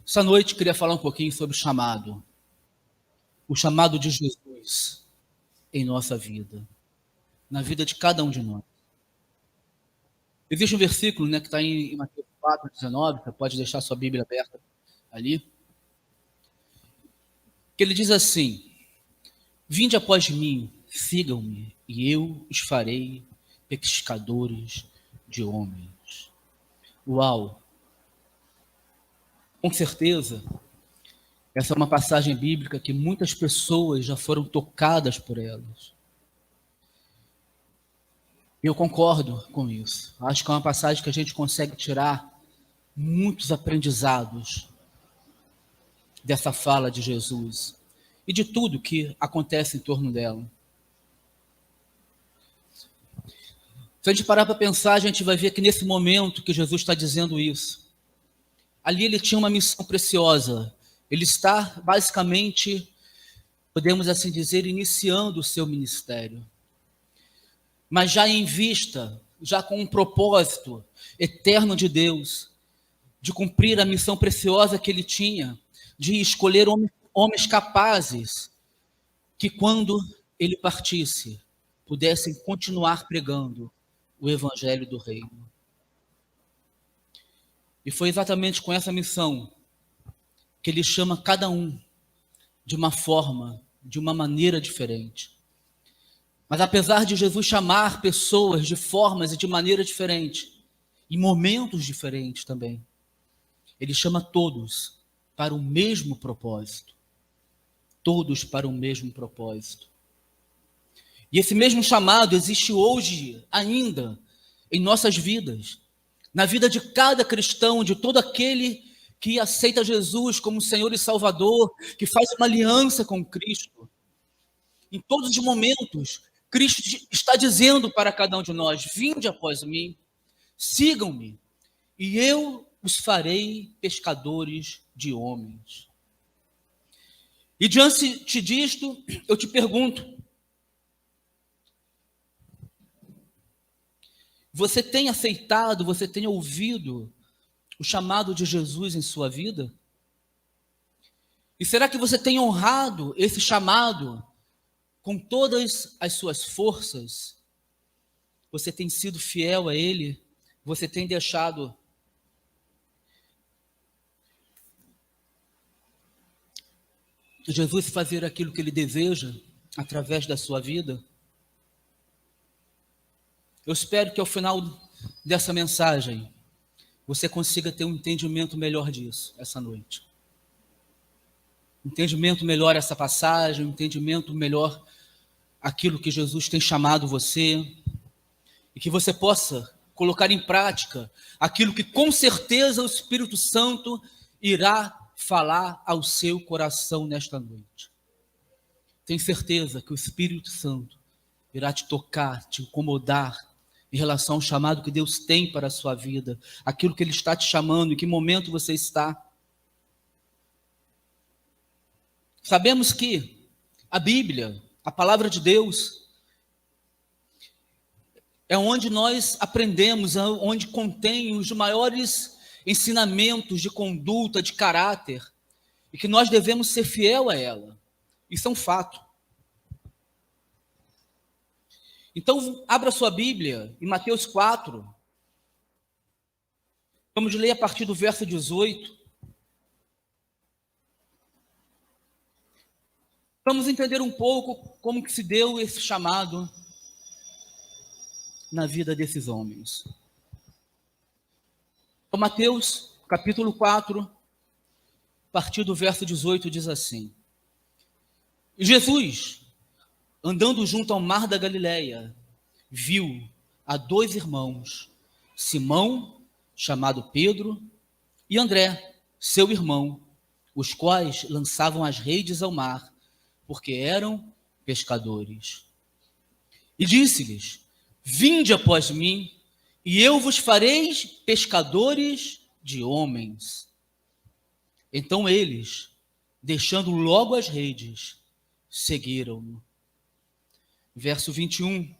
Essa noite queria falar um pouquinho sobre o chamado de Jesus em nossa vida, na vida de cada um de nós. Existe um versículo, que está em Mateus 4:19, você pode deixar sua Bíblia aberta ali, que ele diz assim: vinde após mim, sigam-me, e eu os farei pescadores de homens. Uau! Com certeza, essa é uma passagem bíblica que muitas pessoas já foram tocadas por elas. Eu concordo com isso. Acho que é uma passagem que a gente consegue tirar muitos aprendizados dessa fala de Jesus e de tudo que acontece em torno dela. Se a gente parar para pensar, a gente vai ver que nesse momento que Jesus está dizendo isso, ali ele tinha uma missão preciosa. Ele está, basicamente, podemos assim dizer, iniciando o seu ministério. Mas já em vista, já com um propósito eterno de Deus, de cumprir a missão preciosa que ele tinha, de escolher homens capazes, que quando ele partisse, pudessem continuar pregando o evangelho do reino. E foi exatamente com essa missão que ele chama cada um de uma forma, de uma maneira diferente. Mas apesar de Jesus chamar pessoas de formas e de maneira diferente, em momentos diferentes também, ele chama todos para o mesmo propósito. Todos para o mesmo propósito. E esse mesmo chamado existe hoje ainda em nossas vidas, na vida de cada cristão, de todo aquele que aceita Jesus como Senhor e Salvador, que faz uma aliança com Cristo. Em todos os momentos, Cristo está dizendo para cada um de nós: vinde após mim, sigam-me, e eu os farei pescadores de homens. E diante disto, eu te pergunto: você tem aceitado, você tem ouvido o chamado de Jesus em sua vida? E será que você tem honrado esse chamado com todas as suas forças? Você tem sido fiel a ele? Você tem deixado Jesus fazer aquilo que ele deseja através da sua vida? Eu espero que ao final dessa mensagem você consiga ter um entendimento melhor disso essa noite. Entendimento melhor essa passagem, entendimento melhor aquilo que Jesus tem chamado você, e que você possa colocar em prática aquilo que com certeza o Espírito Santo irá falar ao seu coração nesta noite. Tenho certeza que o Espírito Santo irá te tocar, te incomodar em relação ao chamado que Deus tem para a sua vida, aquilo que Ele está te chamando, em que momento você está. Sabemos que a Bíblia, a palavra de Deus, é onde nós aprendemos, é onde contém os maiores ensinamentos de conduta, de caráter, e que nós devemos ser fiel a ela. Isso é um fato. Então, abra sua Bíblia em Mateus 4. Vamos ler a partir do verso 18. Vamos entender um pouco como que se deu esse chamado na vida desses homens. Então, Mateus, capítulo 4, a partir do verso 18, diz assim: E Jesus, andando junto ao mar da Galileia, viu a dois irmãos, Simão, chamado Pedro, e André, seu irmão, os quais lançavam as redes ao mar, porque eram pescadores. E disse-lhes: vinde após mim, e eu vos farei pescadores de homens. Então eles, deixando logo as redes, seguiram-no. Verso 21.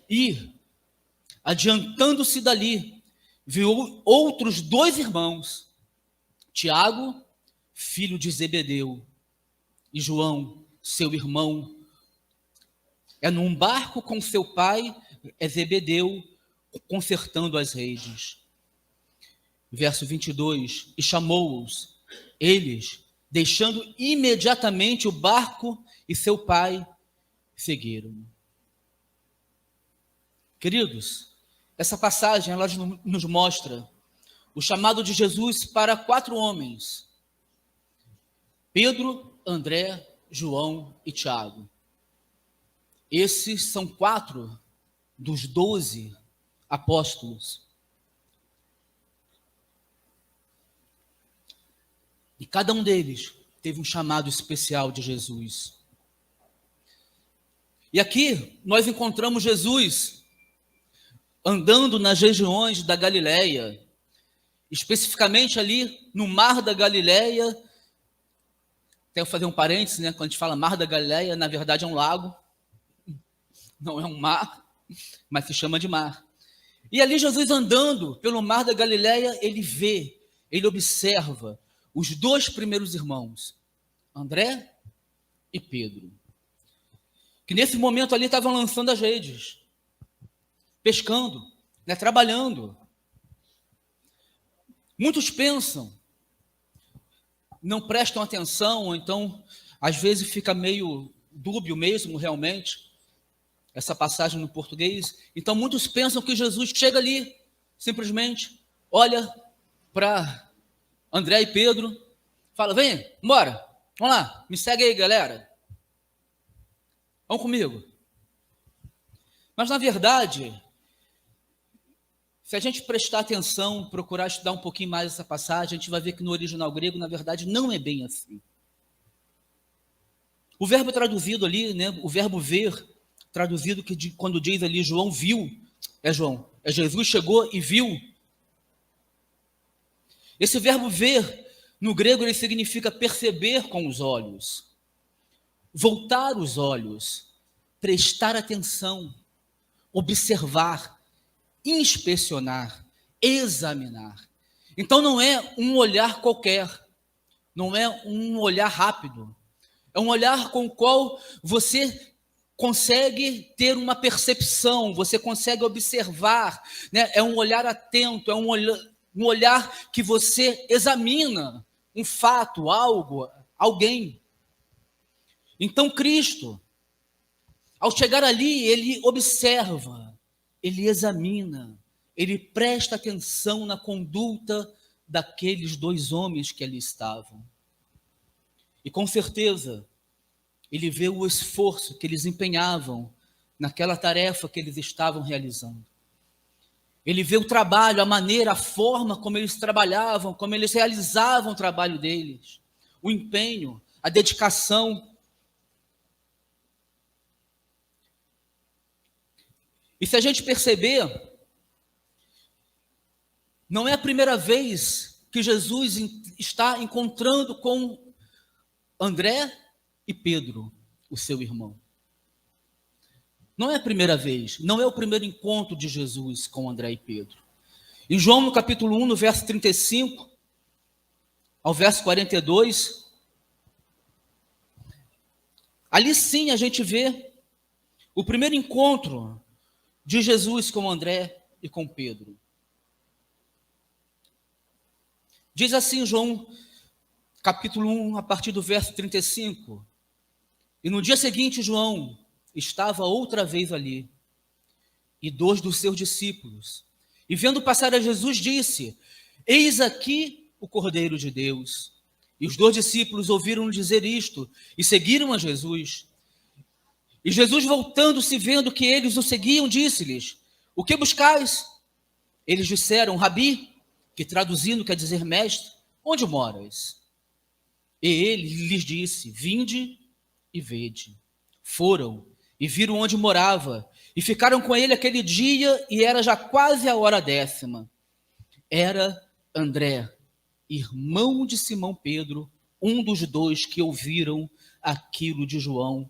E, adiantando-se dali, viu outros dois irmãos, Tiago, filho de Zebedeu, e João, seu irmão, é num barco com seu pai, Zebedeu, consertando as redes. Verso 22, e chamou-os, eles, deixando imediatamente o barco e seu pai, seguiram. Queridos, essa passagem ela nos mostra o chamado de Jesus para 4 homens: Pedro, André, João e Tiago. Esses são 4 dos 12 apóstolos. E cada um deles teve um chamado especial de Jesus. E aqui nós encontramos Jesus andando nas regiões da Galileia, especificamente ali no Mar da Galileia. Até eu fazer um parênteses, né? Quando a gente fala Mar da Galileia, na verdade é um lago, não é um mar, mas se chama de mar. E ali Jesus andando pelo Mar da Galileia, ele vê, ele observa os 2 primeiros irmãos, André e Pedro, que nesse momento ali estavam lançando as redes, pescando, né, trabalhando. Muitos pensam, não prestam atenção, ou então, às vezes fica meio dúbio mesmo, realmente, essa passagem no português. Então, muitos pensam que Jesus chega ali, simplesmente, olha para André e Pedro, fala, vem, bora, vamos lá, me segue aí, galera. Vão comigo. Mas, na verdade, se a gente prestar atenção, procurar estudar um pouquinho mais essa passagem, a gente vai ver que no original grego, na verdade, não é bem assim. O verbo traduzido ali, né, o verbo ver, traduzido que quando diz ali João viu, Jesus chegou e viu. Esse verbo ver, no grego, ele significa perceber com os olhos, voltar os olhos, prestar atenção, observar, inspecionar, examinar. Então não é um olhar qualquer, não é um olhar rápido, é um olhar com o qual você consegue ter uma percepção, você consegue observar, né? É um olhar atento, é um olhar que você examina um fato, algo, alguém. Então Cristo, ao chegar ali, ele observa, ele examina, ele presta atenção na conduta daqueles 2 homens que ali estavam. E com certeza, ele vê o esforço que eles empenhavam naquela tarefa que eles estavam realizando. Ele vê o trabalho, a maneira, a forma como eles trabalhavam, como eles realizavam o trabalho deles, o empenho, a dedicação. E se a gente perceber, não é a primeira vez que Jesus está encontrando com André e Pedro, o seu irmão. Não é a primeira vez, não é o primeiro encontro de Jesus com André e Pedro. Em João, no capítulo 1, no verso 35 ao verso 42, ali sim a gente vê o primeiro encontro de Jesus com André e com Pedro. Diz assim João, capítulo 1, a partir do verso 35. E no dia seguinte, João estava outra vez ali, e 2 dos seus discípulos. E vendo passar a Jesus, disse, eis aqui o Cordeiro de Deus. E os 2 discípulos ouviram dizer isto, e seguiram a Jesus. E Jesus, voltando-se, vendo que eles o seguiam, disse-lhes, o que buscais? Eles disseram, Rabi, que traduzindo quer dizer mestre, onde moras? E ele lhes disse, vinde e vede. Foram e viram onde morava, e ficaram com ele aquele dia, e era já quase a hora 10ª. Era André, irmão de Simão Pedro, um dos 2 que ouviram aquilo de João,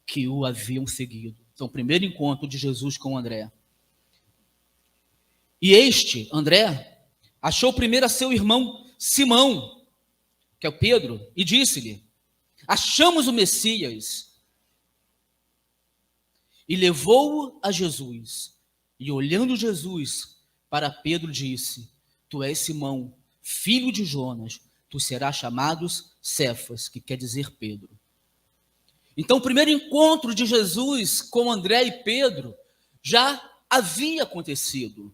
que o haviam seguido. Então, o primeiro encontro de Jesus com André. E este, André, achou primeiro a seu irmão Simão, que é o Pedro, e disse-lhe: achamos o Messias. E levou-o a Jesus. E olhando Jesus para Pedro, disse: tu és Simão, filho de Jonas, tu serás chamado Cefas, que quer dizer Pedro. Então, o primeiro encontro de Jesus com André e Pedro já havia acontecido.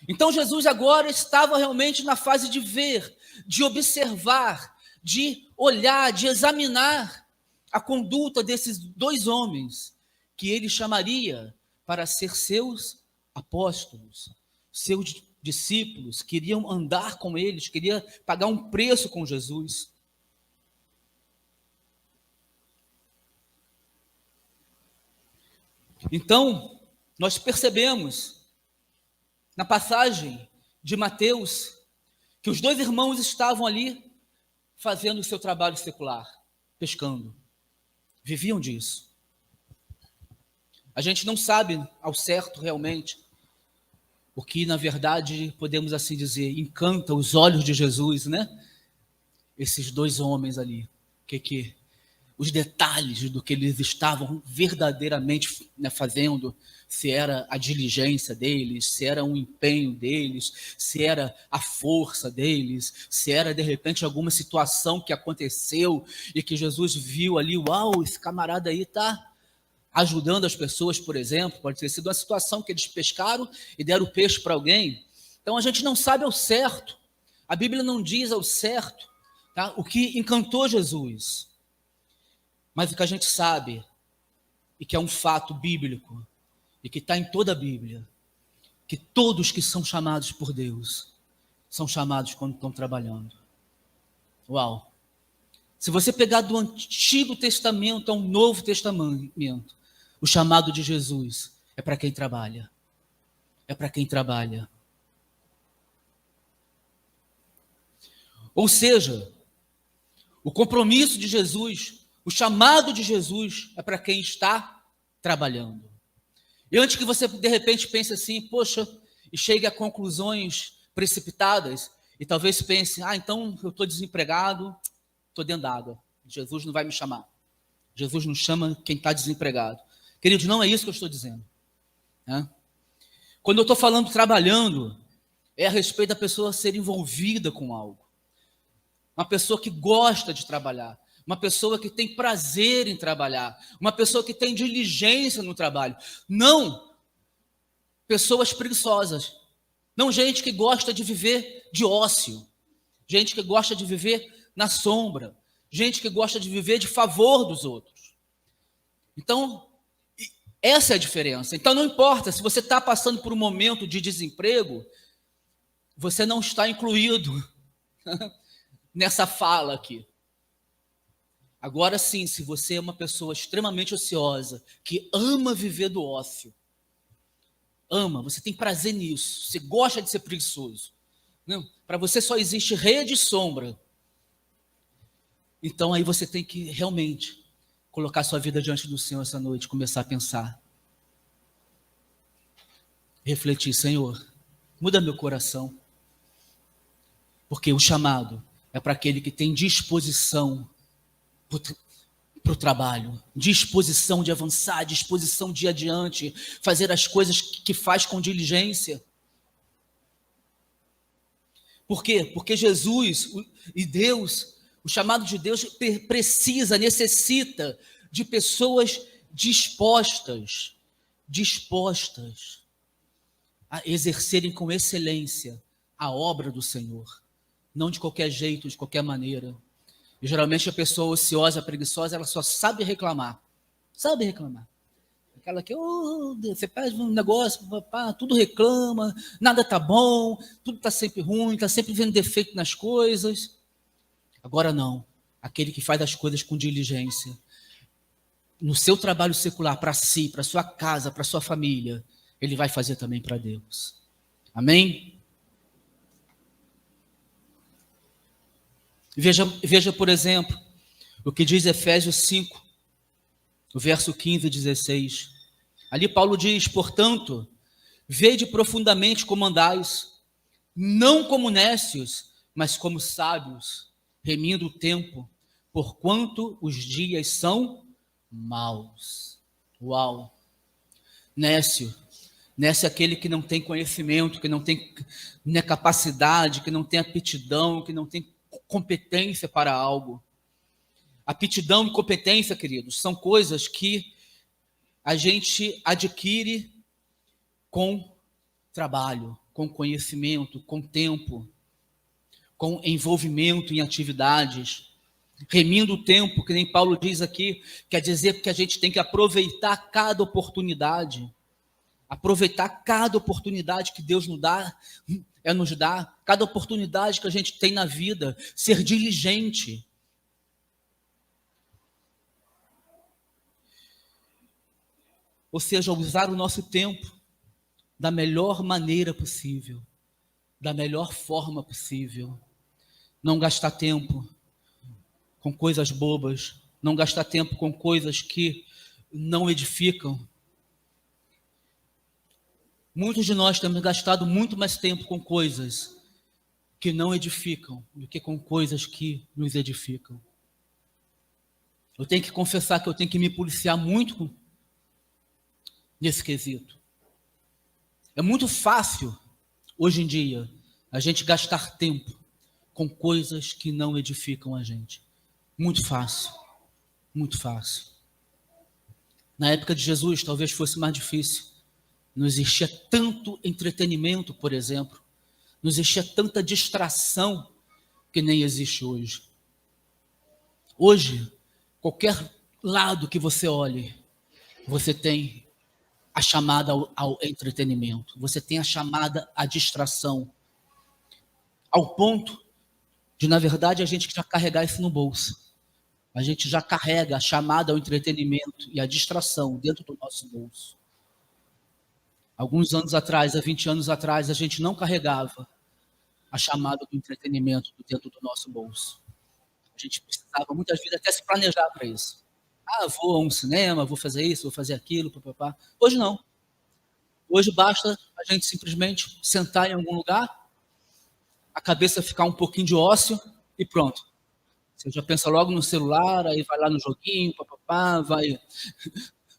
Então, Jesus agora estava realmente na fase de ver, de observar, de olhar, de examinar a conduta desses dois homens, que ele chamaria para ser seus apóstolos, seus discípulos, queriam andar com eles, queria pagar um preço com Jesus. Então, nós percebemos na passagem de Mateus que os dois irmãos estavam ali fazendo o seu trabalho secular, pescando. Viviam disso. A gente não sabe ao certo realmente o que, na verdade, podemos assim dizer, encanta os olhos de Jesus, né? Esses dois homens ali. Os detalhes do que eles estavam verdadeiramente, né, fazendo, se era a diligência deles, se era um empenho deles, se era a força deles, se era, de repente, alguma situação que aconteceu e que Jesus viu ali, uau, esse camarada aí está ajudando as pessoas, por exemplo, pode ter sido uma situação que eles pescaram e deram o peixe para alguém. Então, a gente não sabe ao certo, a Bíblia não diz ao certo, tá, o que encantou Jesus. Mas o que a gente sabe, e que é um fato bíblico, e que está em toda a Bíblia, que todos que são chamados por Deus, são chamados quando estão trabalhando. Uau! Se você pegar do Antigo Testamento ao Novo Testamento, o chamado de Jesus é para quem trabalha. É para quem trabalha. Ou seja, o compromisso de Jesus, o chamado de Jesus é para quem está trabalhando. E antes que você, de repente, pense assim, poxa, e chegue a conclusões precipitadas, e talvez pense, então eu estou desempregado, estou dentro d'água, Jesus não vai me chamar. Jesus não chama quem está desempregado. Queridos, não é isso que eu estou dizendo. Né? Quando eu estou falando trabalhando, é a respeito da pessoa ser envolvida com algo. Uma pessoa que gosta de trabalhar. Uma pessoa que tem prazer em trabalhar. Uma pessoa que tem diligência no trabalho. Não pessoas preguiçosas. Não gente que gosta de viver de ócio. Gente que gosta de viver na sombra. Gente que gosta de viver de favor dos outros. Então, essa é a diferença. Então, não importa se você está passando por um momento de desemprego, você não está incluído nessa fala aqui. Agora sim, se você é uma pessoa extremamente ociosa, que ama viver do ócio, você tem prazer nisso, você gosta de ser preguiçoso, para você só existe rede e sombra, então aí você tem que realmente colocar sua vida diante do Senhor essa noite, começar a pensar, refletir, Senhor, muda meu coração, porque o chamado é para aquele que tem disposição para o trabalho, disposição de avançar, disposição de ir adiante, fazer as coisas que faz com diligência. Por quê? Porque Jesus e Deus, o chamado de Deus precisa, necessita de pessoas dispostas a exercerem com excelência a obra do Senhor, não de qualquer jeito, de qualquer maneira. E geralmente a pessoa ociosa, preguiçosa, ela só sabe reclamar. Sabe reclamar. Aquela que, você faz um negócio, tudo reclama, nada está bom, tudo está sempre ruim, está sempre vendo defeito nas coisas. Agora não. Aquele que faz as coisas com diligência, no seu trabalho secular, para si, para sua casa, para sua família, ele vai fazer também para Deus. Amém? Veja, por exemplo, o que diz Efésios 5, o verso 15 e 16. Ali Paulo diz, portanto, vede profundamente como andais, não como nécios, mas como sábios, remindo o tempo, porquanto os dias são maus. Uau! Nécio é aquele que não tem conhecimento, que não tem capacidade, que não tem aptidão, que não tem competência para algo. Aptidão e competência, queridos, são coisas que a gente adquire com trabalho, com conhecimento, com tempo, com envolvimento em atividades. Remindo o tempo, que nem Paulo diz aqui, quer dizer que a gente tem que aproveitar cada oportunidade. Aproveitar cada oportunidade que Deus nos dá, cada oportunidade que a gente tem na vida, ser diligente. Ou seja, usar o nosso tempo da melhor maneira possível, da melhor forma possível. Não gastar tempo com coisas bobas, não gastar tempo com coisas que não edificam. Muitos de nós temos gastado muito mais tempo com coisas que não edificam do que com coisas que nos edificam. Eu tenho que confessar que eu tenho que me policiar muito nesse quesito. É muito fácil, hoje em dia, a gente gastar tempo com coisas que não edificam a gente. Muito fácil, muito fácil. Na época de Jesus, talvez fosse mais difícil. Não existia tanto entretenimento, por exemplo. Não existia tanta distração que nem existe hoje. Hoje, qualquer lado que você olhe, você tem a chamada ao entretenimento. Você tem a chamada à distração. Ao ponto de, na verdade, a gente já carregar isso no bolso. A gente já carrega a chamada ao entretenimento e a distração dentro do nosso bolso. Alguns anos atrás, há 20 anos atrás, a gente não carregava a chamada do entretenimento dentro do nosso bolso. A gente precisava, muitas vezes, até se planejar para isso. Vou a um cinema, vou fazer isso, vou fazer aquilo, papapá. Hoje não. Hoje basta a gente simplesmente sentar em algum lugar, a cabeça ficar um pouquinho de ócio e pronto. Você já pensa logo no celular, aí vai lá no joguinho, papapá, vai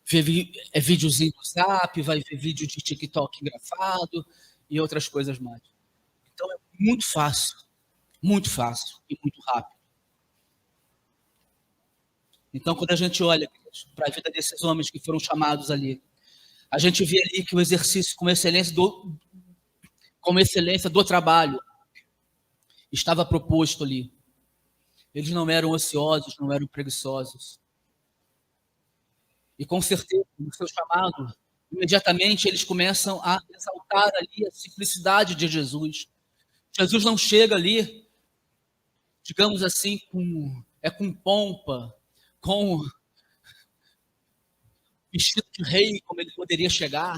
ver videozinho do Zap, vai ver vídeo de TikTok engraçado e outras coisas mais. Então é muito fácil e muito rápido. Então, quando a gente olha para a vida desses homens que foram chamados ali, a gente vê ali que o exercício com excelência do trabalho estava proposto ali. Eles não eram ociosos, não eram preguiçosos. E com certeza, no seu chamado, imediatamente eles começam a exaltar ali a simplicidade de Jesus. Jesus não chega ali, digamos assim, com pompa, com vestido de rei, como ele poderia chegar,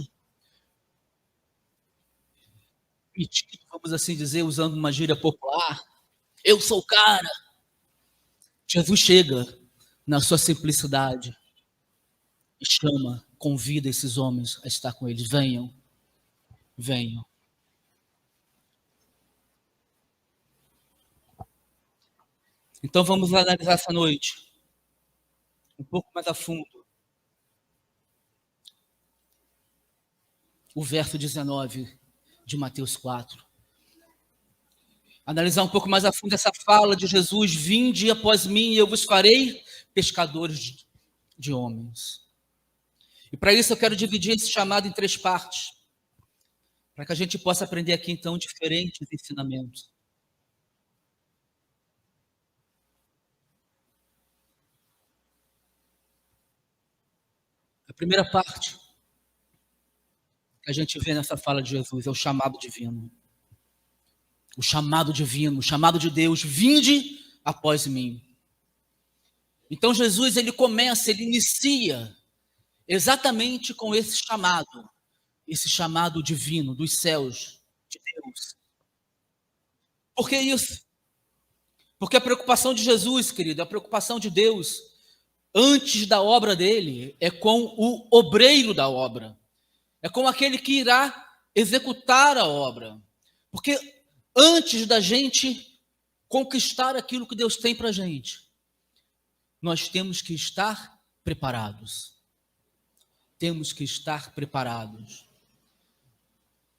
metido, vamos assim dizer, usando uma gíria popular. Eu sou o cara. Jesus chega na sua simplicidade e chama, convida esses homens a estar com eles. Venham, venham. Então vamos analisar essa noite um pouco mais a fundo o verso 19 de Mateus 4. Analisar um pouco mais a fundo essa fala de Jesus: vinde após mim e eu vos farei pescadores de homens. E para isso eu quero dividir esse chamado em 3 partes, para que a gente possa aprender aqui então diferentes ensinamentos. A primeira parte que a gente vê nessa fala de Jesus é o chamado divino. O chamado divino, o chamado de Deus: vinde após mim. Então Jesus, ele inicia exatamente com esse chamado divino dos céus, de Deus. Por que isso? Porque a preocupação de Jesus, querido, a preocupação de Deus, antes da obra dele, é com o obreiro da obra. É com aquele que irá executar a obra. Porque antes da gente conquistar aquilo que Deus tem para a gente, nós temos que estar preparados. Temos que estar preparados.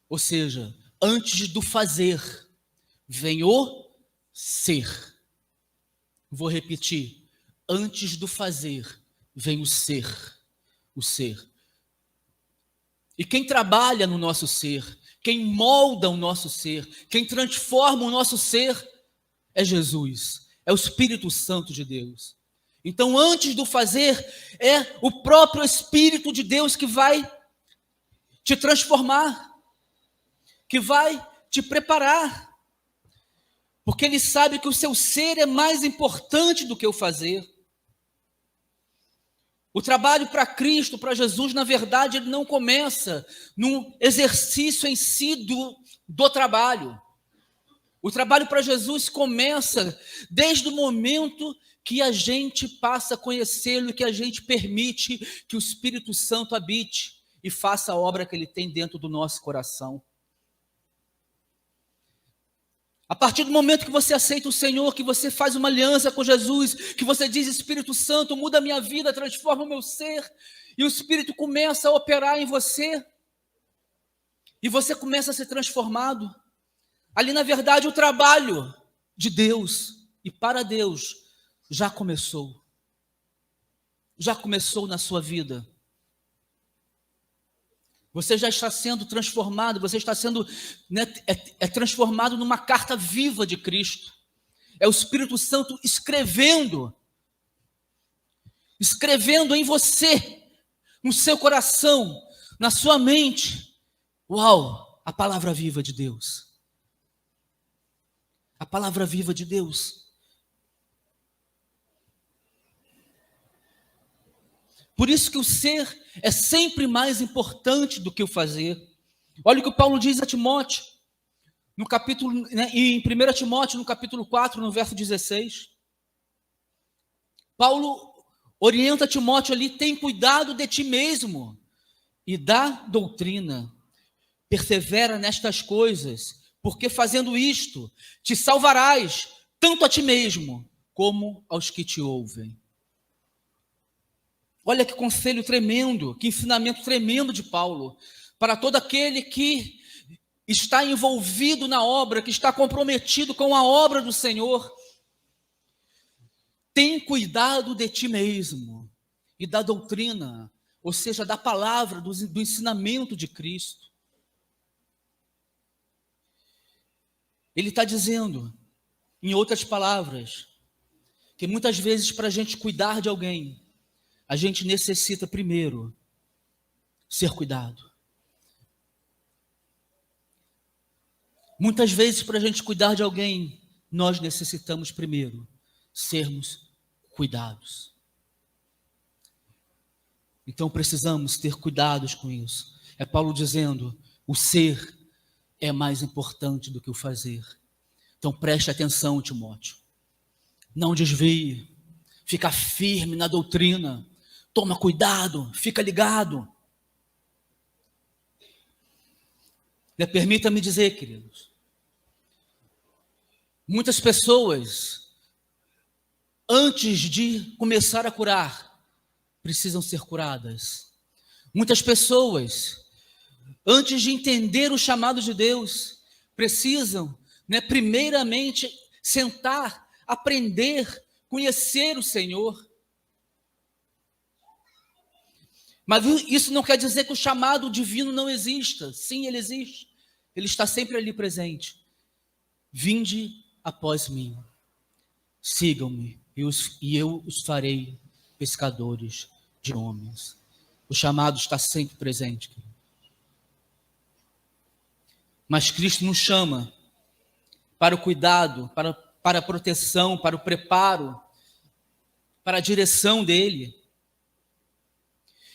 Ou seja, antes do fazer, vem o ser. Vou repetir. Antes do fazer, vem o ser. O ser. E quem trabalha no nosso ser, quem molda o nosso ser, quem transforma o nosso ser, é Jesus. É o Espírito Santo de Deus. Então, antes do fazer, é o próprio Espírito de Deus que vai te transformar, que vai te preparar. Porque Ele sabe que o seu ser é mais importante do que o fazer. O trabalho para Cristo, para Jesus, na verdade, ele não começa no exercício em si do trabalho. O trabalho para Jesus começa desde o momento que a gente passa a conhecê-lo e que a gente permite que o Espírito Santo habite e faça a obra que ele tem dentro do nosso coração. A partir do momento que você aceita o Senhor, que você faz uma aliança com Jesus, que você diz: Espírito Santo, muda a minha vida, transforma o meu ser, e o Espírito começa a operar em você, e você começa a ser transformado. Ali, na verdade, o trabalho de Deus e para Deus já começou. Já começou na sua vida. Você já está sendo transformado, você está sendo transformado numa carta viva de Cristo. É o Espírito Santo escrevendo em você, no seu coração, na sua mente. Uau, a palavra viva de Deus. A palavra viva de Deus. Por isso que o ser é sempre mais importante do que o fazer. Olha o que o Paulo diz a Timóteo, no capítulo, em 1 Timóteo, no capítulo 4, no verso 16. Paulo orienta Timóteo ali: tem cuidado de ti mesmo e da doutrina. Persevera nestas coisas, porque fazendo isto, te salvarás, tanto a ti mesmo, como aos que te ouvem. Olha que conselho tremendo, que ensinamento tremendo de Paulo, para todo aquele que está envolvido na obra, que está comprometido com a obra do Senhor. Tem cuidado de ti mesmo e da doutrina, ou seja, da palavra, do ensinamento de Cristo. Ele está dizendo, em outras palavras, que muitas vezes para a gente cuidar de alguém, a gente necessita primeiro ser cuidado. Muitas vezes para a gente cuidar de alguém, nós necessitamos primeiro sermos cuidados. Então precisamos ter cuidados com isso. É Paulo dizendo, o ser é mais importante do que o fazer. Então preste atenção, Timóteo. Não desvie, fica firme na doutrina. Toma cuidado, fica ligado. Permita-me dizer, queridos, muitas pessoas, antes de começar a curar, precisam ser curadas. Muitas pessoas, antes de entender o chamado de Deus, precisam, primeiramente, sentar, aprender, conhecer o Senhor. Mas isso não quer dizer que o chamado divino não exista. Sim, ele existe. Ele está sempre ali presente. Vinde após mim. Sigam-me e eu os farei pescadores de homens. O chamado está sempre presente. Mas Cristo nos chama para o cuidado, para a proteção, para o preparo, para a direção dele.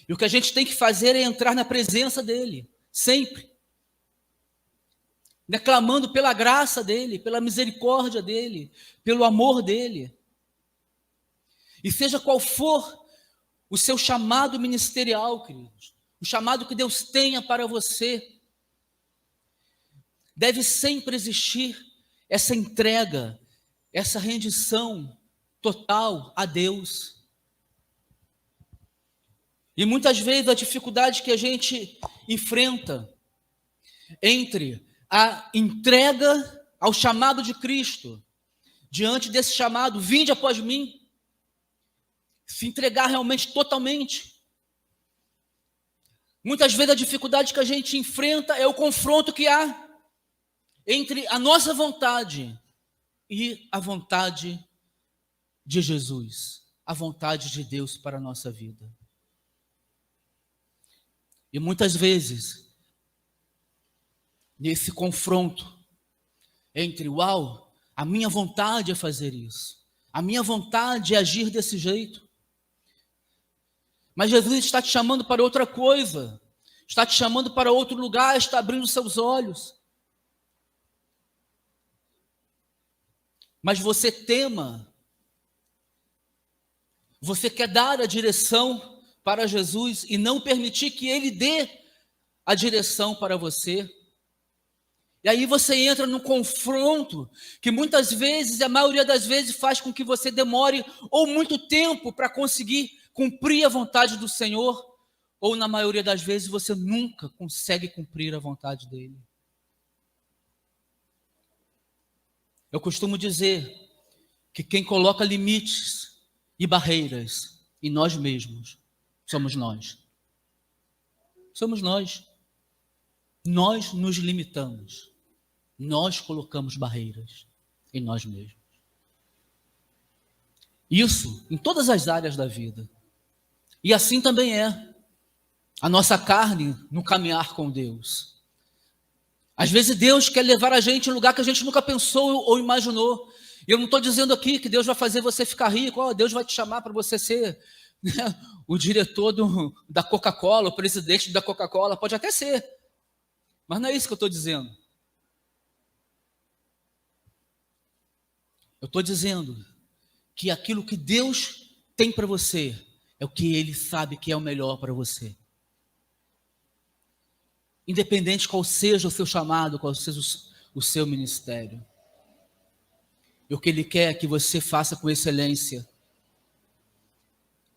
E o que a gente tem que fazer é entrar na presença dele, sempre. Clamando pela graça dele, pela misericórdia dele, pelo amor dele. E seja qual for o seu chamado ministerial, queridos, o chamado que Deus tenha para você, deve sempre existir essa entrega, essa rendição total a Deus. E muitas vezes a dificuldade que a gente enfrenta entre a entrega ao chamado de Cristo, diante desse chamado, vinde após mim, se entregar realmente totalmente. Muitas vezes a dificuldade que a gente enfrenta é o confronto que há entre a nossa vontade e a vontade de Jesus, a vontade de Deus para a nossa vida. E muitas vezes, nesse confronto entre, a minha vontade é fazer isso, a minha vontade é agir desse jeito, mas Jesus está te chamando para outra coisa, está te chamando para outro lugar, está abrindo seus olhos. Mas você tema, você quer dar a direção para Jesus e não permitir que Ele dê a direção para você. E aí você entra num confronto que muitas vezes, a maioria das vezes, faz com que você demore ou muito tempo para conseguir cumprir a vontade do Senhor, ou na maioria das vezes você nunca consegue cumprir a vontade dEle. Eu costumo dizer que quem coloca limites e barreiras em nós mesmos somos nós. Somos nós. Nós nos limitamos. Nós colocamos barreiras em nós mesmos. Isso em todas as áreas da vida. E assim também é a nossa carne no caminhar com Deus. Às vezes Deus quer levar a gente em um lugar que a gente nunca pensou ou imaginou. Eu não estou dizendo aqui que Deus vai fazer você ficar rico, Deus vai te chamar para você ser, né, o diretor da Coca-Cola, o presidente da Coca-Cola, pode até ser. Mas não é isso que eu estou dizendo. Eu estou dizendo que aquilo que Deus tem para você é o que Ele sabe que é o melhor para você. Independente qual seja o seu chamado, qual seja o seu ministério. E o que Ele quer é que você faça com excelência,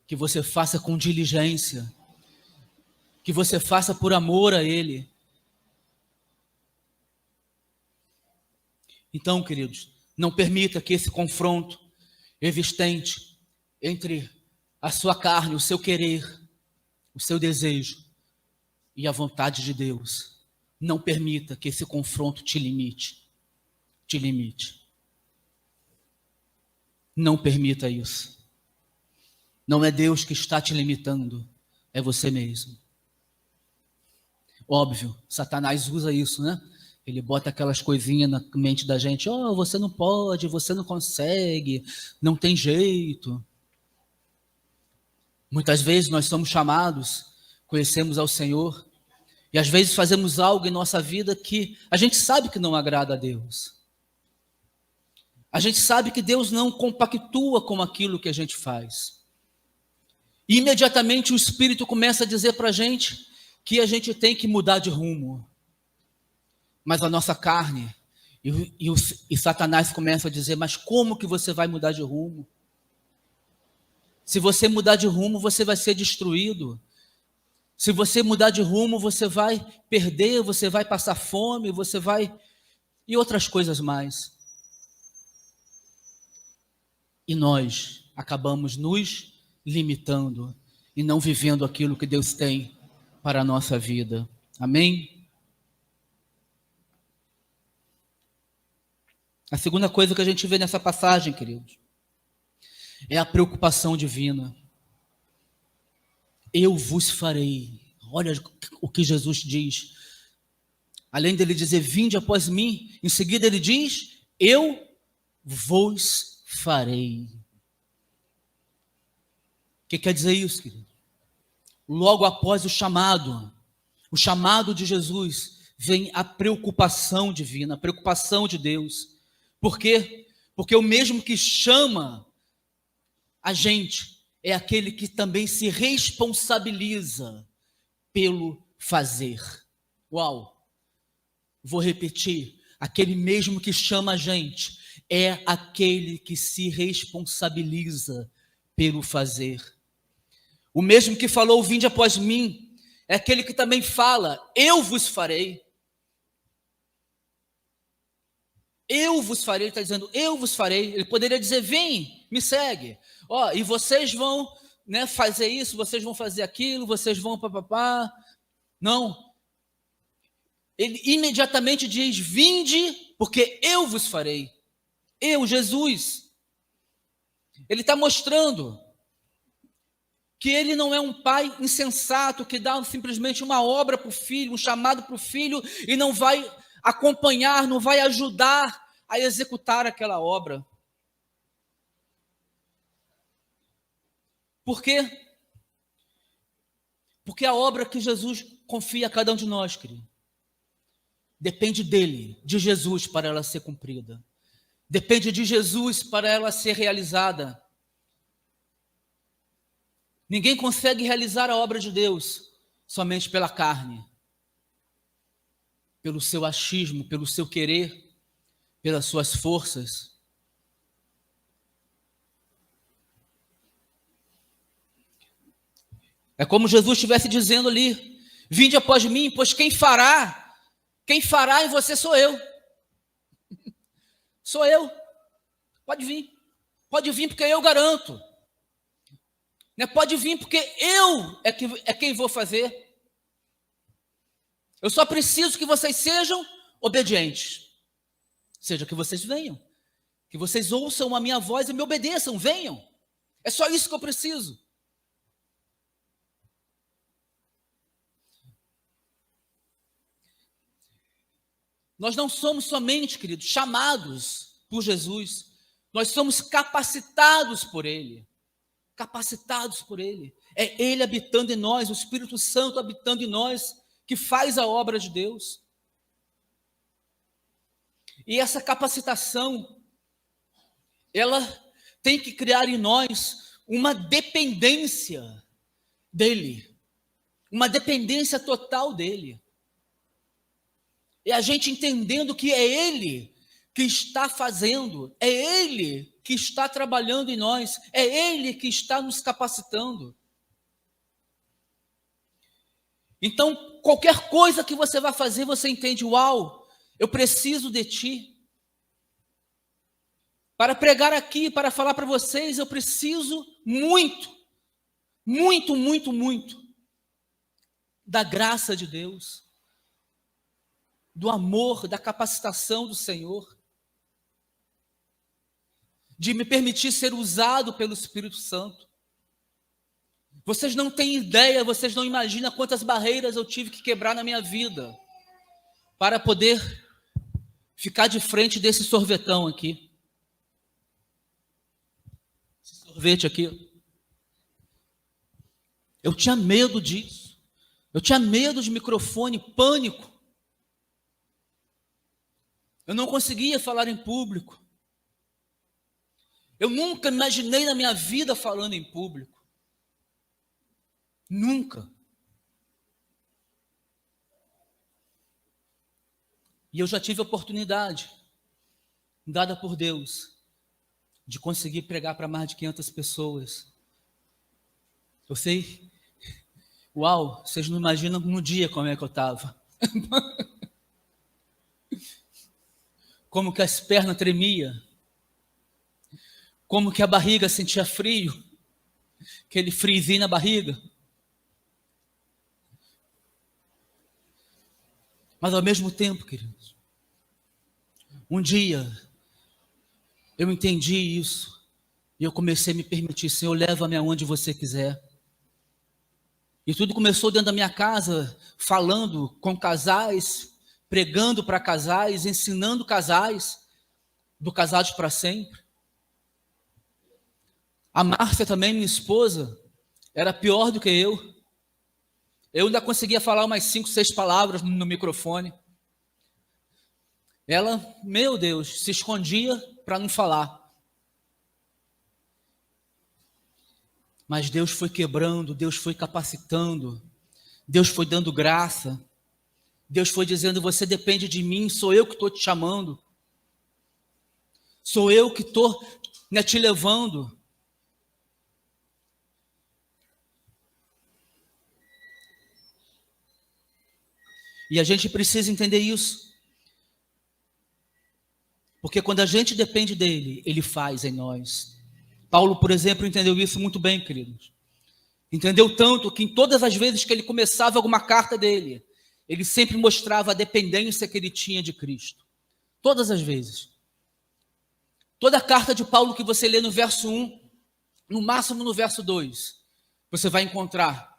que você faça com diligência, que você faça por amor a Ele. Então, queridos, não permita que esse confronto existente entre a sua carne, o seu querer, o seu desejo e a vontade de Deus, não permita que esse confronto te limite. Te limite. Não permita isso. Não é Deus que está te limitando, é você mesmo. Óbvio, Satanás usa isso, né? Ele bota aquelas coisinhas na mente da gente, você não pode, você não consegue, não tem jeito. Muitas vezes nós somos chamados, conhecemos ao Senhor, e às vezes fazemos algo em nossa vida que a gente sabe que não agrada a Deus. A gente sabe que Deus não compactua com aquilo que a gente faz. E imediatamente o Espírito começa a dizer para a gente que a gente tem que mudar de rumo. Mas a nossa carne e Satanás começa a dizer, mas como que você vai mudar de rumo? Se você mudar de rumo, você vai ser destruído. Se você mudar de rumo, você vai perder, você vai passar fome, você vai... E outras coisas mais. E nós acabamos nos limitando e não vivendo aquilo que Deus tem para a nossa vida. Amém? A segunda coisa que a gente vê nessa passagem, queridos, é a preocupação divina. Eu vos farei. Olha o que Jesus diz. Além dele dizer, vinde após mim, em seguida ele diz, eu vos farei. O que quer dizer isso, querido? Logo após o chamado de Jesus, vem a preocupação divina, a preocupação de Deus. Por quê? Porque o mesmo que chama a gente é aquele que também se responsabiliza pelo fazer. Vou repetir. Aquele mesmo que chama a gente é aquele que se responsabiliza pelo fazer. O mesmo que falou, vinde após mim, é aquele que também fala, eu vos farei. Eu vos farei, ele está dizendo, eu vos farei. Ele poderia dizer, vem, me segue. Ó, e vocês vão, né, fazer isso, vocês vão fazer aquilo, vocês vão papapá. Não. Ele imediatamente diz, vinde, porque eu vos farei. Eu, Jesus. Ele está mostrando que ele não é um pai insensato, que dá simplesmente uma obra para o filho, um chamado para o filho, e não vai acompanhar, não vai ajudar a executar aquela obra. Por quê? Porque a obra que Jesus confia a cada um de nós, querido, depende dele, de Jesus, para ela ser cumprida. Depende de Jesus para ela ser realizada. Ninguém consegue realizar a obra de Deus somente pela carne, pelo seu achismo, pelo seu querer, pelas suas forças. É como Jesus estivesse dizendo ali, vinde após mim, pois quem fará em você sou eu. Sou eu. Pode vir porque eu garanto. Pode vir porque eu é quem vou fazer. Eu só preciso que vocês sejam obedientes. Seja que vocês venham. Que vocês ouçam a minha voz e me obedeçam, venham. É só isso que eu preciso. Nós não somos somente, queridos, chamados por Jesus. Nós somos capacitados por Ele. Capacitados por Ele. É Ele habitando em nós, o Espírito Santo habitando em nós, que faz a obra de Deus. E essa capacitação, ela tem que criar em nós uma dependência dEle. Uma dependência total dEle. É a gente entendendo que é Ele que está fazendo, é Ele que está trabalhando em nós, é Ele que está nos capacitando. Então, qualquer coisa que você vai fazer, você entende, uau, eu preciso de Ti. Para pregar aqui, para falar para vocês, eu preciso muito da graça de Deus, do amor, da capacitação do Senhor, de me permitir ser usado pelo Espírito Santo. Vocês não têm ideia, vocês não imaginam quantas barreiras eu tive que quebrar na minha vida para poder ficar de frente desse sorvetão aqui. Esse sorvete aqui. Eu tinha medo disso. Eu tinha medo de microfone, pânico. Eu não conseguia falar em público. Eu nunca imaginei na minha vida falando em público. Nunca. E eu já tive a oportunidade, dada por Deus, de conseguir pregar para mais de 500 pessoas. Eu sei, uau, vocês não imaginam no dia como é que eu estava. Como que as pernas tremiam. Como que a barriga sentia frio. Aquele friozinho na barriga. Mas ao mesmo tempo, queridos, um dia eu entendi isso e eu comecei a me permitir, Senhor, leva-me aonde você quiser. E tudo começou dentro da minha casa, falando com casais, pregando para casais, ensinando casais, do Casados para Sempre. A Márcia também, minha esposa, era pior do que eu. Eu ainda conseguia falar umas 5, 6 palavras no microfone. Ela, meu Deus, se escondia para não falar. Mas Deus foi quebrando, Deus foi capacitando, Deus foi dando graça. Deus foi dizendo, você depende de mim, sou eu que estou te chamando. Sou eu que estou, né, te levando. E a gente precisa entender isso. Porque quando a gente depende dele, ele faz em nós. Paulo, por exemplo, entendeu isso muito bem, queridos. Entendeu tanto que em todas as vezes que ele começava alguma carta dele, ele sempre mostrava a dependência que ele tinha de Cristo. Todas as vezes. Toda a carta de Paulo que você lê no verso 1, no máximo no verso 2, você vai encontrar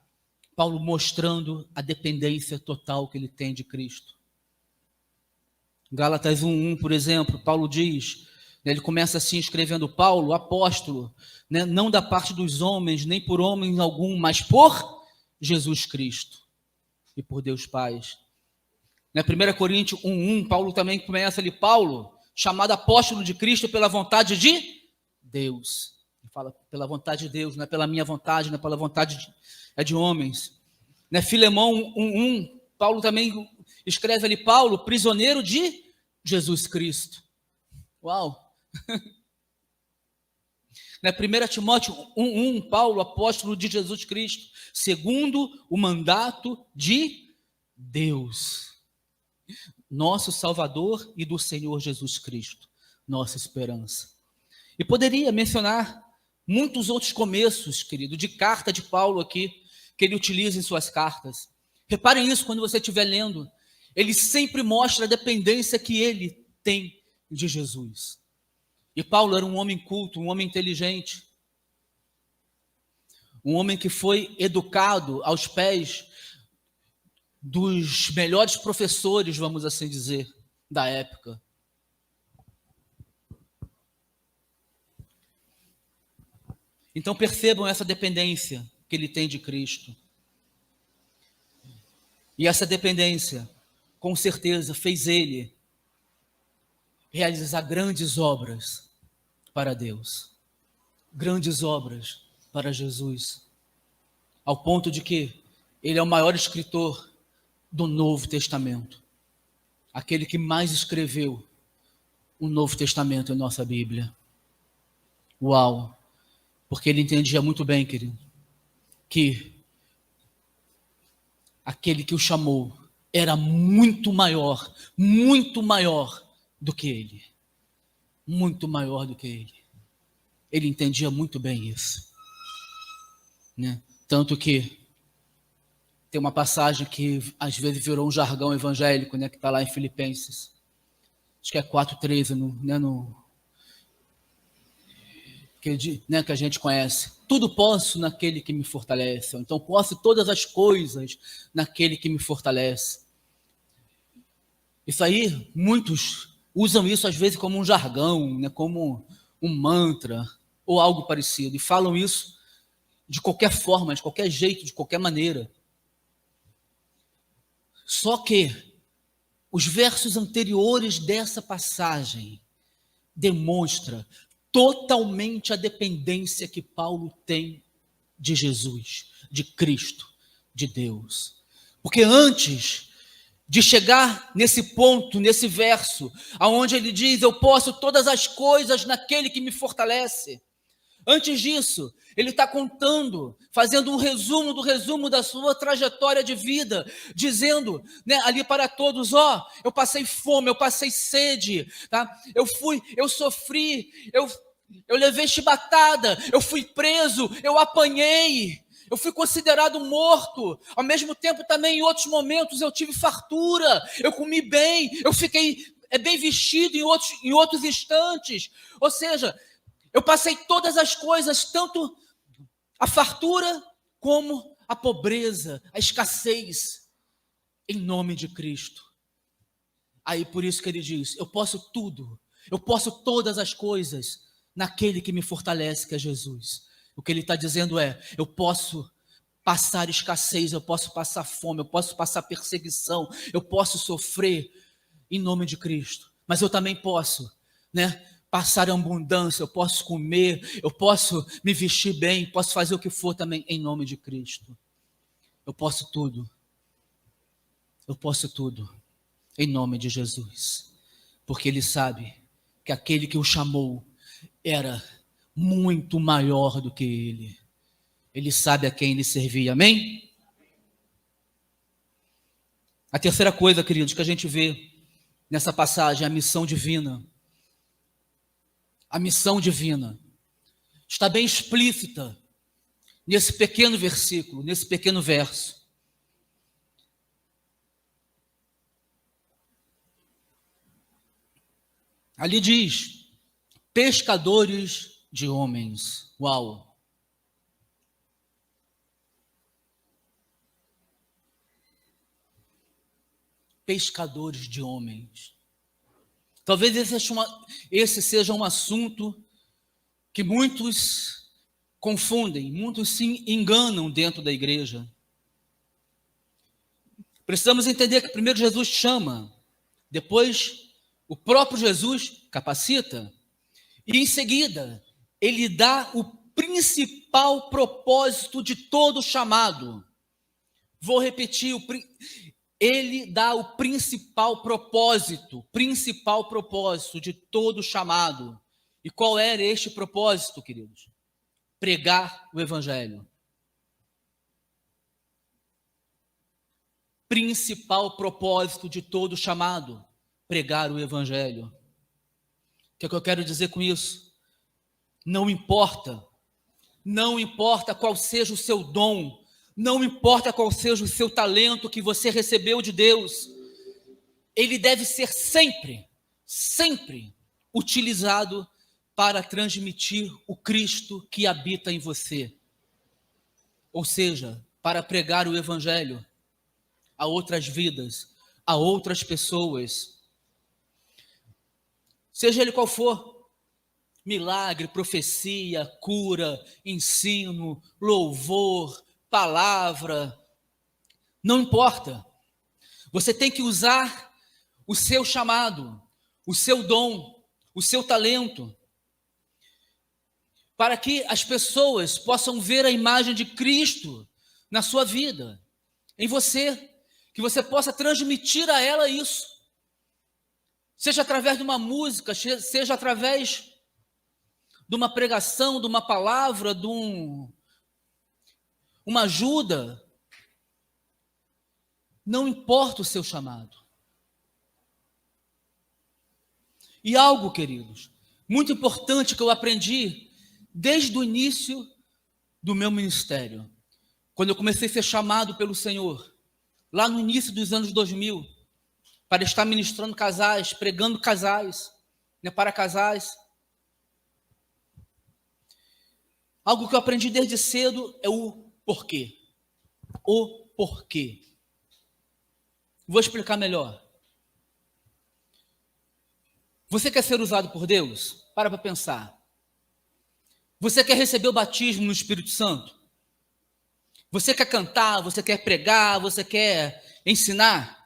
Paulo mostrando a dependência total que ele tem de Cristo. Gálatas 1:1, por exemplo, Paulo diz, né, ele começa assim escrevendo: Paulo, apóstolo, né, não da parte dos homens, nem por homem algum, mas por Jesus Cristo e por Deus Pai. Na 1 Coríntios 1:1, Paulo também começa ali: Paulo, chamado apóstolo de Cristo pela vontade de Deus. Ele fala pela vontade de Deus, não é pela minha vontade, não é pela vontade de homens. Né, Filemão 1:1, Paulo também escreve ali: Paulo, prisioneiro de Jesus Cristo. Uau! Na 1 Timóteo 1:1, Paulo, apóstolo de Jesus Cristo, segundo o mandato de Deus, nosso Salvador e do Senhor Jesus Cristo, nossa esperança. E poderia mencionar muitos outros começos, querido, de carta de Paulo aqui, que ele utiliza em suas cartas. Reparem isso quando você estiver lendo. Ele sempre mostra a dependência que ele tem de Jesus. E Paulo era um homem culto, um homem inteligente, um homem que foi educado aos pés dos melhores professores, vamos assim dizer, da época. Então percebam essa dependência que ele tem de Cristo. E essa dependência, com certeza, fez ele realizar grandes obras para Deus, grandes obras para Jesus, ao ponto de que ele é o maior escritor do Novo Testamento, aquele que mais escreveu o Novo Testamento em nossa Bíblia. Uau! Porque ele entendia muito bem, querido, que aquele que o chamou era muito maior do que ele. Muito maior do que ele. Ele entendia muito bem isso. Né? Tanto que tem uma passagem que às vezes virou um jargão evangélico, né, que está lá em Filipenses. Acho que é 4:13, que a gente conhece. Tudo posso naquele que me fortalece. Então posso todas as coisas naquele que me fortalece. Isso aí, muitos usam isso às vezes como um jargão, né, como um mantra ou algo parecido. E falam isso de qualquer forma, de qualquer jeito, de qualquer maneira. Só que os versos anteriores dessa passagem demonstram totalmente a dependência que Paulo tem de Jesus, de Cristo, de Deus. Porque antes de chegar nesse ponto, nesse verso, aonde ele diz: eu posso todas as coisas naquele que me fortalece. Antes disso, ele está contando, fazendo um resumo do resumo da sua trajetória de vida, dizendo, né, ali para todos: ó, eu passei fome, eu passei sede, tá? Eu sofri, eu levei chibatada, eu fui preso, eu apanhei, eu fui considerado morto. Ao mesmo tempo também, em outros momentos, eu tive fartura, eu comi bem, eu fiquei bem vestido em outros instantes. Ou seja, eu passei todas as coisas, tanto a fartura como a pobreza, a escassez, em nome de Cristo. Aí por isso que ele diz: eu posso tudo, eu posso todas as coisas naquele que me fortalece, que é Jesus. O que ele está dizendo é: eu posso passar escassez, eu posso passar fome, eu posso passar perseguição, eu posso sofrer em nome de Cristo, mas eu também posso, né, passar abundância, eu posso comer, eu posso me vestir bem, posso fazer o que for também em nome de Cristo. Eu posso tudo em nome de Jesus, porque Ele sabe que aquele que o chamou era muito maior do que ele. Ele sabe a quem ele servia, amém? A terceira coisa, queridos, que a gente vê nessa passagem é a missão divina. A missão divina está bem explícita nesse pequeno versículo, nesse pequeno verso. Ali diz: pescadores de homens. Uau! Pescadores de homens. Talvez esse seja um assunto que muitos confundem, muitos se enganam dentro da igreja. Precisamos entender que primeiro Jesus chama, depois o próprio Jesus capacita, e em seguida ele dá o principal propósito de todo chamado. Vou repetir, ele dá o principal propósito de todo chamado. E qual era este propósito, queridos? Pregar o evangelho. Principal propósito de todo chamado, pregar o evangelho. O que é que eu quero dizer com isso? Não importa qual seja o seu dom, não importa qual seja o seu talento que você recebeu de Deus, ele deve ser sempre utilizado para transmitir o Cristo que habita em você. Ou seja, para pregar o evangelho a outras vidas, a outras pessoas. Seja ele qual for, milagre, profecia, cura, ensino, louvor, palavra, não importa. Você tem que usar o seu chamado, o seu dom, o seu talento, para que as pessoas possam ver a imagem de Cristo na sua vida, em você, que você possa transmitir a ela isso, seja através de uma música, seja através de uma pregação, de uma palavra, de uma ajuda. Não importa o seu chamado. E algo, queridos, muito importante que eu aprendi desde o início do meu ministério, quando eu comecei a ser chamado pelo Senhor, lá no início dos anos 2000, para estar ministrando casais, pregando casais, para casais. Algo que eu aprendi desde cedo é o porquê. O porquê. Vou explicar melhor. Você quer ser usado por Deus? Para pensar. Você quer receber o batismo no Espírito Santo? Você quer cantar? Você quer pregar? Você quer ensinar?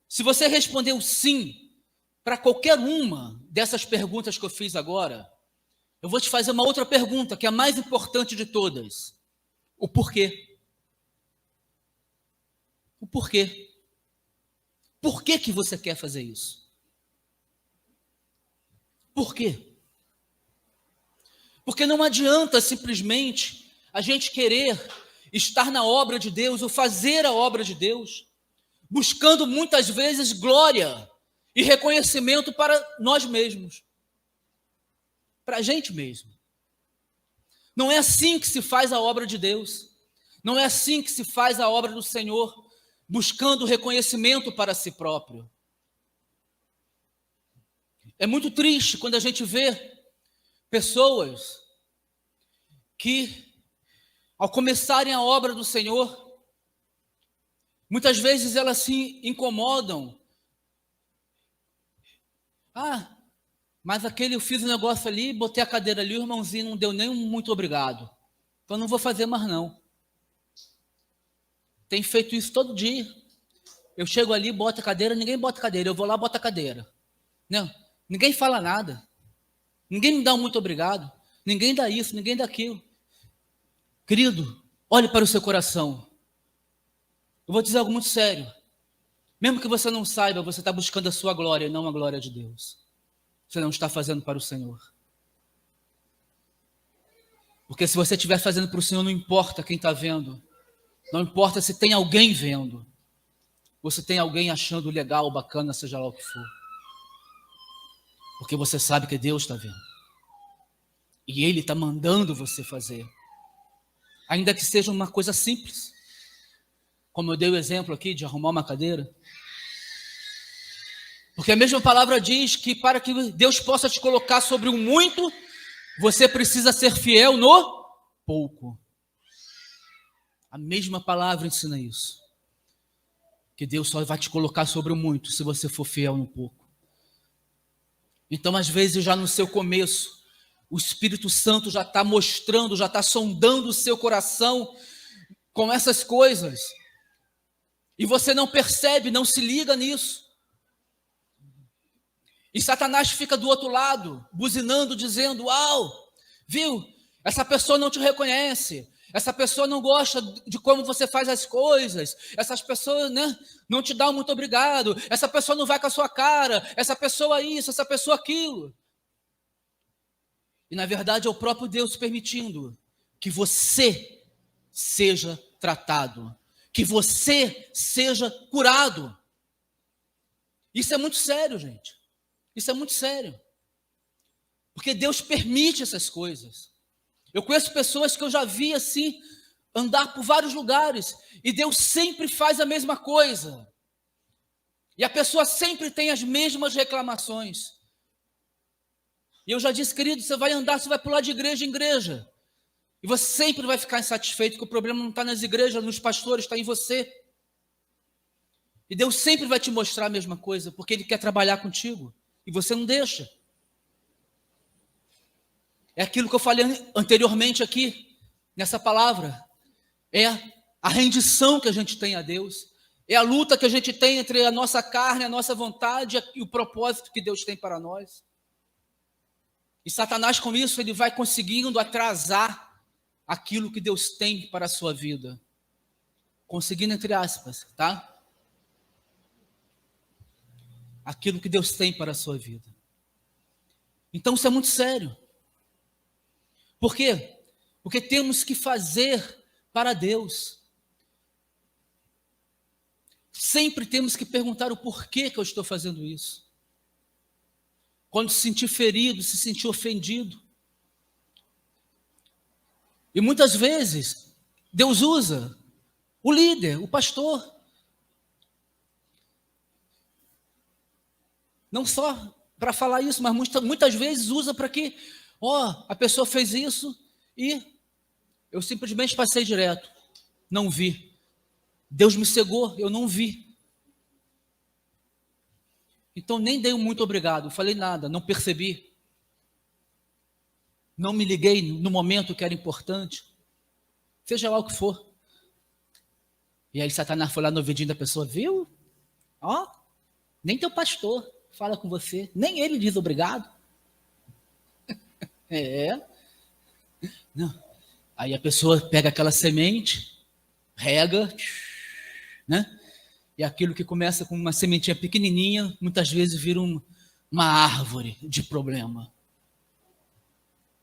Se você respondeu sim para qualquer uma dessas perguntas que eu fiz agora, eu vou te fazer uma outra pergunta, que é a mais importante de todas. O porquê. O porquê. Por que que você quer fazer isso? Por quê? Porque não adianta simplesmente a gente querer estar na obra de Deus ou fazer a obra de Deus, buscando muitas vezes glória e reconhecimento para nós mesmos, para a gente mesmo. Não é assim que se faz a obra de Deus, não é assim que se faz a obra do Senhor, buscando reconhecimento para si próprio. É muito triste quando a gente vê pessoas que, ao começarem a obra do Senhor, muitas vezes elas se incomodam. Mas eu fiz um negócio ali, botei a cadeira ali, o irmãozinho não deu nem um muito obrigado. Então não vou fazer mais não. Tem feito isso todo dia. Eu chego ali, boto a cadeira, ninguém bota a cadeira. Eu vou lá, boto a cadeira. Não, ninguém fala nada. Ninguém me dá um muito obrigado. Ninguém dá isso, ninguém dá aquilo. Querido, olhe para o seu coração. Eu vou dizer algo muito sério. Mesmo que você não saiba, você está buscando a sua glória e não a glória de Deus. você não está fazendo para o Senhor. Porque se você estiver fazendo para o Senhor, não importa quem está vendo, não importa se tem alguém vendo, ou se tem alguém achando legal, bacana, seja lá o que for. Porque você sabe que Deus está vendo. E Ele está mandando você fazer. Ainda que seja uma coisa simples. Como eu dei o exemplo aqui de arrumar uma cadeira. Porque a mesma palavra diz que para que Deus possa te colocar sobre o muito, você precisa ser fiel no pouco. A mesma palavra ensina isso. Que Deus só vai te colocar sobre o muito se você for fiel no pouco. Então, às vezes, já no seu começo, o Espírito Santo já está mostrando, já está sondando o seu coração com essas coisas. E você não percebe, não se liga nisso. E Satanás fica do outro lado, buzinando, dizendo: uau, viu? Essa pessoa não te reconhece. Essa pessoa não gosta de como você faz as coisas. Essas pessoas, né, não te dão muito obrigado. Essa pessoa não vai com a sua cara. Essa pessoa isso, essa pessoa aquilo. E na verdade é o próprio Deus permitindo que você seja tratado, que você seja curado. Isso é muito sério, gente. Isso é muito sério. Porque Deus permite essas coisas. Eu conheço pessoas que eu já vi assim, andar por vários lugares, e Deus sempre faz a mesma coisa. E a pessoa sempre tem as mesmas reclamações. E eu já disse: querido, você vai andar, você vai pular de igreja em igreja. E você sempre vai ficar insatisfeito, que o problema não está nas igrejas, nos pastores, está em você. E Deus sempre vai te mostrar a mesma coisa, porque Ele quer trabalhar contigo. E você não deixa. É aquilo que eu falei anteriormente aqui, nessa palavra. É a rendição que a gente tem a Deus. É a luta que a gente tem entre a nossa carne, a nossa vontade e o propósito que Deus tem para nós. E Satanás, com isso, ele vai conseguindo atrasar aquilo que Deus tem para a sua vida. Conseguindo, entre aspas, tá? Aquilo que Deus tem para a sua vida. Então, isso é muito sério. Por quê? Porque temos que fazer para Deus. Sempre temos que perguntar o porquê que eu estou fazendo isso. Quando se sentir ferido, se sentir ofendido. E muitas vezes, Deus usa o líder, o pastor. Não só para falar isso, mas muitas vezes usa para que, a pessoa fez isso e eu simplesmente passei direto. Não vi. Deus me cegou, eu não vi. Então nem dei um muito obrigado, falei nada, não percebi. Não me liguei no momento que era importante. Seja lá o que for. E aí Satanás foi lá no ouvidinho da pessoa, viu? Nem teu pastor fala com você, nem ele diz obrigado. Não. Aí a pessoa pega aquela semente, rega, né? E aquilo que começa com uma sementinha pequenininha, muitas vezes vira uma árvore de problema.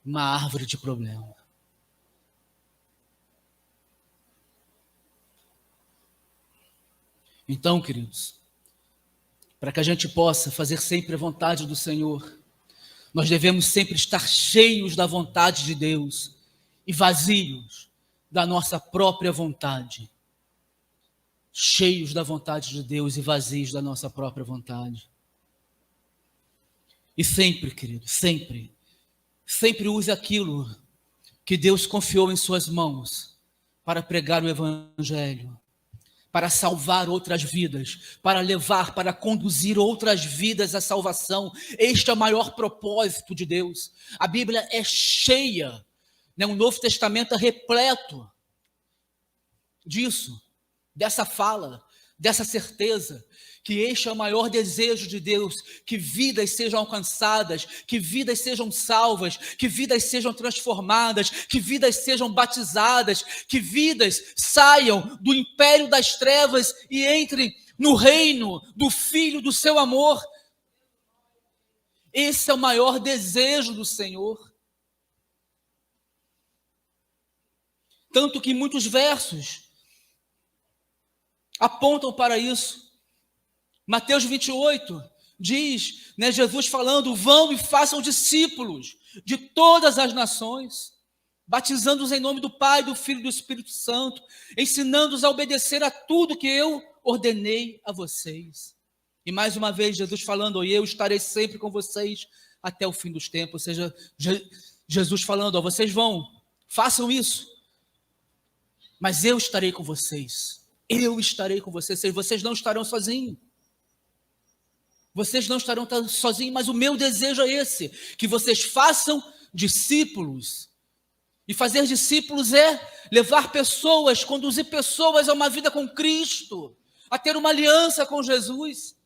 Uma árvore de problema. Então, queridos, para que a gente possa fazer sempre a vontade do Senhor, nós devemos sempre estar cheios da vontade de Deus e vazios da nossa própria vontade. Cheios da vontade de Deus e vazios da nossa própria vontade. E sempre, querido, sempre use aquilo que Deus confiou em suas mãos para pregar o Evangelho, para salvar outras vidas, para levar, para conduzir outras vidas à salvação. Este é o maior propósito de Deus. A Bíblia é cheia, né? O Novo Testamento é repleto disso, dessa fala, dessa certeza, que este é o maior desejo de Deus, que vidas sejam alcançadas, que vidas sejam salvas, que vidas sejam transformadas, que vidas sejam batizadas, que vidas saiam do império das trevas e entrem no reino do Filho do seu amor. Esse é o maior desejo do Senhor. Tanto que muitos versos apontam para isso. Mateus 28 diz, né, Jesus falando: vão e façam discípulos de todas as nações, batizando-os em nome do Pai, do Filho e do Espírito Santo, ensinando-os a obedecer a tudo que eu ordenei a vocês. E mais uma vez Jesus falando: eu estarei sempre com vocês até o fim dos tempos. Ou seja, Jesus falando: vocês vão, façam isso, mas eu estarei com vocês. Eu estarei com vocês. Vocês não estarão sozinhos. Vocês não estarão sozinhos, mas o meu desejo é esse, que vocês façam discípulos. E fazer discípulos é levar pessoas, conduzir pessoas a uma vida com Cristo, a ter uma aliança com Jesus.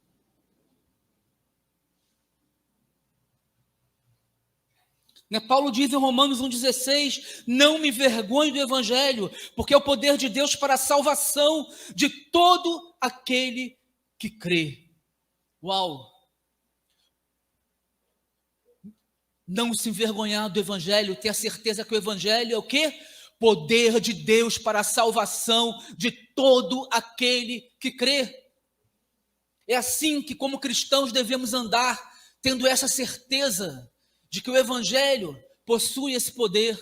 Paulo diz em Romanos 1,16: não me envergonhe do Evangelho, porque é o poder de Deus para a salvação de todo aquele que crê. Uau! Não se envergonhar do Evangelho, ter a certeza que o Evangelho é o quê? Poder de Deus para a salvação de todo aquele que crê. É assim que, como cristãos, devemos andar, tendo essa certeza de que o Evangelho possui esse poder,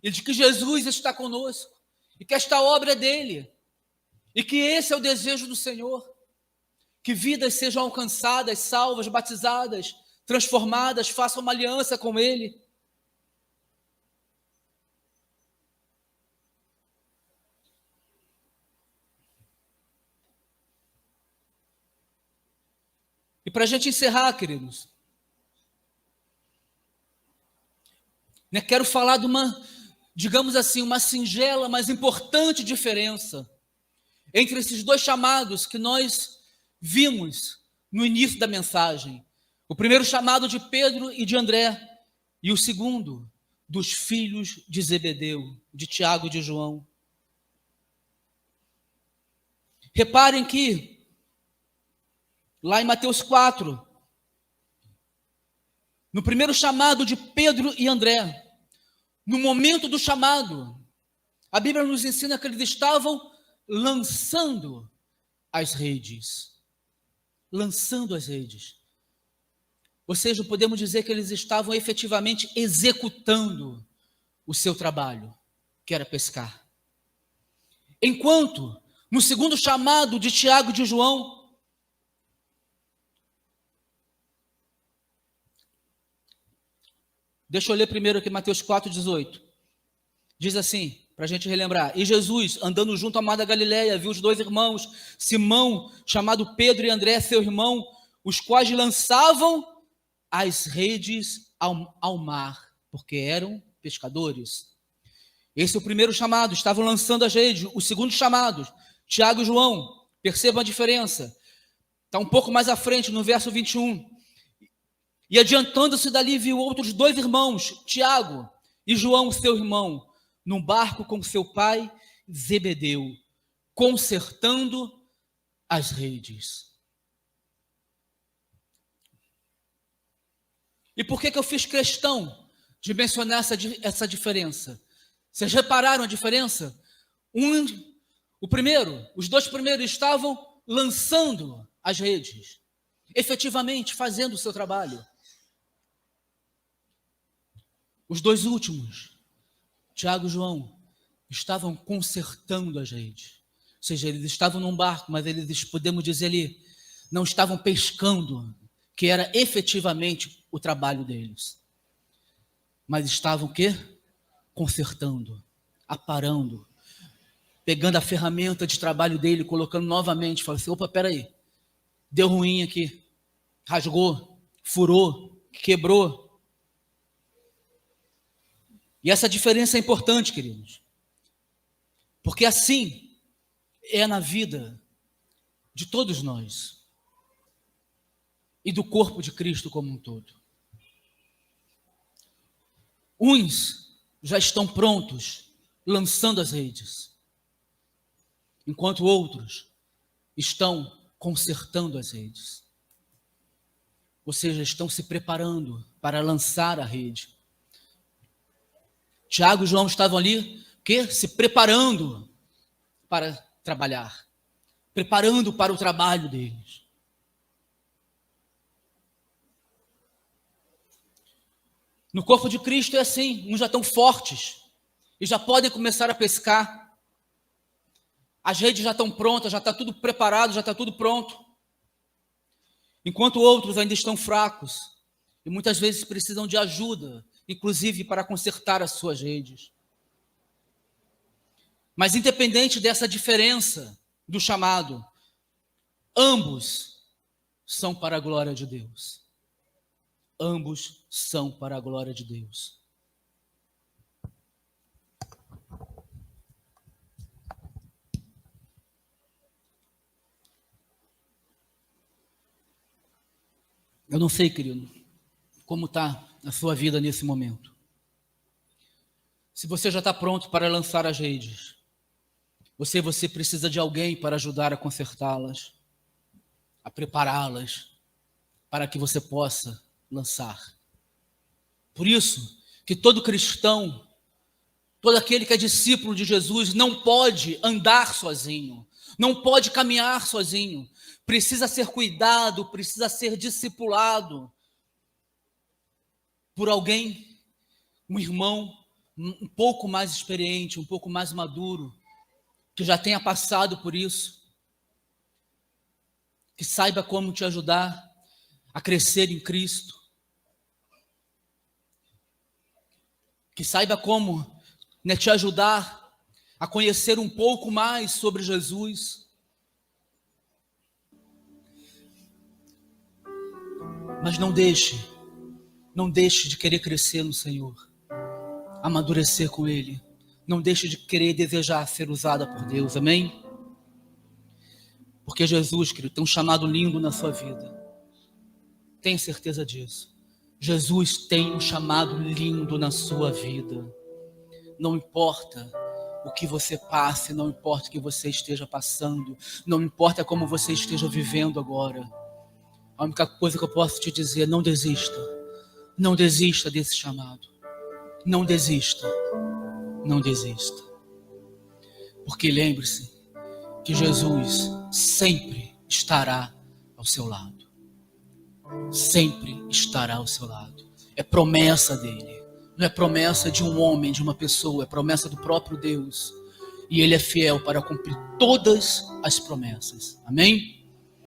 e de que Jesus está conosco, e que esta obra é dele, e que esse é o desejo do Senhor, que vidas sejam alcançadas, salvas, batizadas, transformadas, façam uma aliança com ele. E para a gente encerrar, queridos, quero falar de uma, digamos assim, uma singela, mas importante diferença entre esses dois chamados que nós vimos no início da mensagem. O primeiro chamado de Pedro e de André, e o segundo dos filhos de Zebedeu, de Tiago e de João. Reparem que, lá em Mateus 4, no primeiro chamado de Pedro e André, no momento do chamado, a Bíblia nos ensina que eles estavam lançando as redes. Lançando as redes. Ou seja, podemos dizer que eles estavam efetivamente executando o seu trabalho, que era pescar. Enquanto, no segundo chamado de Tiago e de João, deixa eu ler primeiro aqui Mateus 4,18. Diz assim, para a gente relembrar: e Jesus, andando junto ao mar da Galileia, viu os dois irmãos, Simão, chamado Pedro, e André, seu irmão, os quais lançavam as redes ao mar, porque eram pescadores. Esse é o primeiro chamado, estavam lançando as redes. O segundo chamado, Tiago e João, percebam a diferença. Está um pouco mais à frente, no verso 21. E adiantando-se dali, viu outros dois irmãos, Tiago e João, seu irmão, num barco com seu pai Zebedeu, consertando as redes. E por que eu fiz questão de mencionar essa diferença? Vocês repararam a diferença? Os dois primeiros estavam lançando as redes, efetivamente fazendo o seu trabalho. Os dois últimos, Tiago e João, estavam consertando as redes. Ou seja, eles estavam num barco, mas eles, podemos dizer ali, não estavam pescando, que era efetivamente o trabalho deles. Mas estavam o quê? Consertando, aparando, pegando a ferramenta de trabalho dele, colocando novamente, falando assim: opa, peraí, deu ruim aqui, rasgou, furou, quebrou. E essa diferença é importante, queridos, porque assim é na vida de todos nós e do corpo de Cristo como um todo. Uns já estão prontos, lançando as redes, enquanto outros estão consertando as redes. ou seja, estão se preparando para lançar a rede. Tiago e João estavam ali, se preparando para trabalhar, preparando para o trabalho deles. No corpo de Cristo é assim, uns já estão fortes e já podem começar a pescar. As redes já estão prontas, já está tudo preparado, já está tudo pronto. Enquanto outros ainda estão fracos e muitas vezes precisam de ajuda, inclusive para consertar as suas redes. Mas independente dessa diferença do chamado, ambos são para a glória de Deus. Ambos são para a glória de Deus. Eu não sei, querido, como está a sua vida nesse momento. Se você já está pronto para lançar as redes, você precisa de alguém para ajudar a consertá-las, a prepará-las, para que você possa lançar. Por isso que todo cristão, todo aquele que é discípulo de Jesus, não pode andar sozinho, não pode caminhar sozinho, precisa ser cuidado, precisa ser discipulado por alguém, um irmão um pouco mais experiente, um pouco mais maduro, que já tenha passado por isso, que saiba como te ajudar a crescer em Cristo, que saiba como te ajudar a conhecer um pouco mais sobre Jesus. Mas não deixe de querer crescer no Senhor, amadurecer com Ele. Não deixe de querer desejar ser usada por Deus, amém? Porque Jesus, querido, tem um chamado lindo na sua vida. Tenha certeza disso. Jesus tem um chamado lindo na sua vida. Não importa o que você passe, não importa o que você esteja passando, não importa como você esteja vivendo agora. A única coisa que eu posso te dizer, não desista. Não desista desse chamado. Não desista. Não desista. Porque lembre-se que Jesus sempre estará ao seu lado. Sempre estará ao seu lado. É promessa dele. Não é promessa de um homem, de uma pessoa. É promessa do próprio Deus. E ele é fiel para cumprir todas as promessas. Amém?